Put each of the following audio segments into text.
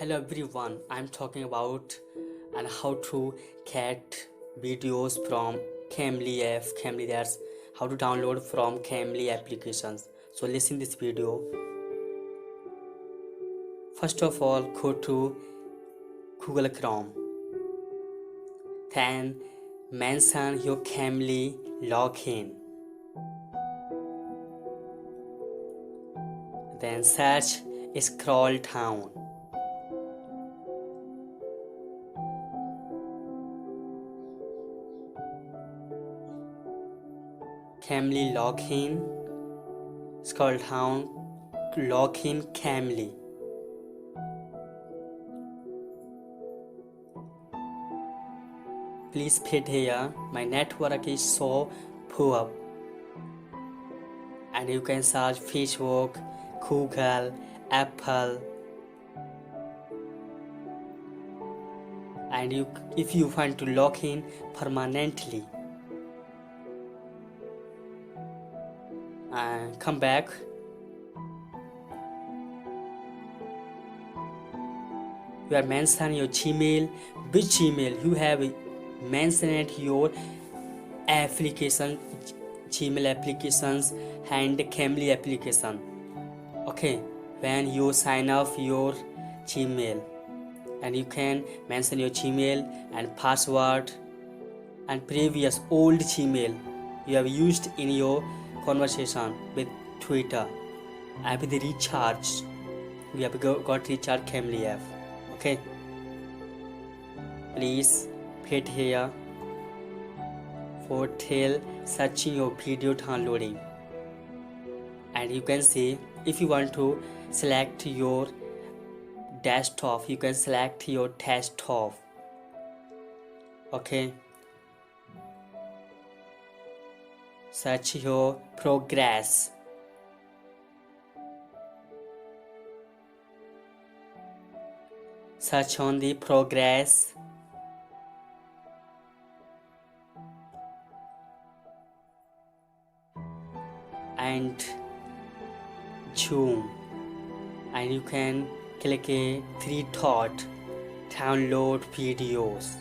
Hello everyone, I'm talking about and how to get videos from Cambly app. Cambly, that's how to download from Cambly applications. So listen this video. First of all, go to Google Chrome. Then mention your Cambly login. Then search, scroll down. Cambly login, scroll down, login Cambly. Please wait here, my network is so poor. And you can search Facebook, Google, Apple. And if you want to log in permanently, come back. You are mention your Gmail, which Gmail you have mentioned your application, Gmail applications and Cambly application. Okay, when you sign up your Gmail, and you can mention your Gmail and password and previous old Gmail you have used in your conversation with Twitter and with the recharge. We have got recharge Cambly app. Okay, please wait here for till searching your video downloading. And you can see, if you want to select your desktop, you can select your desktop. Okay, search your progress. Search on the progress. And zoom, and you can click a three dot, download videos.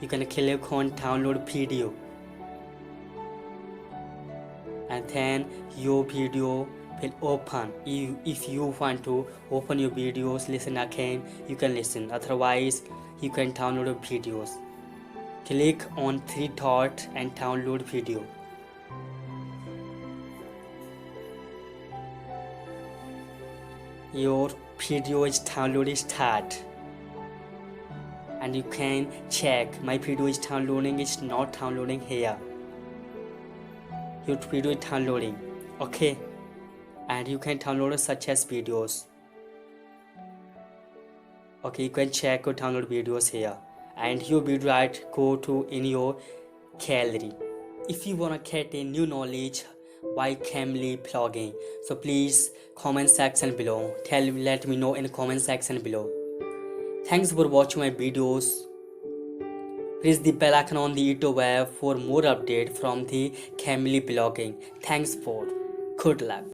You can click on download video, and then your video will open. If you want to open your videos, listen again, you can listen, otherwise you can download your videos. Click on three dot and download video. Your video is downloading start, and you can check my video is downloading, it's not downloading here. Your video is downloading. Okay, and you can download such as videos. Okay, you can check your download videos here, and your video right go to in your gallery. If you wanna get a new knowledge why Cambly blogging, so please comment section below, let me know in the comment section below. Thanks for watching my videos. Press the bell icon on the YouTube app for more update from the Cambly blogging. Thanks for good luck.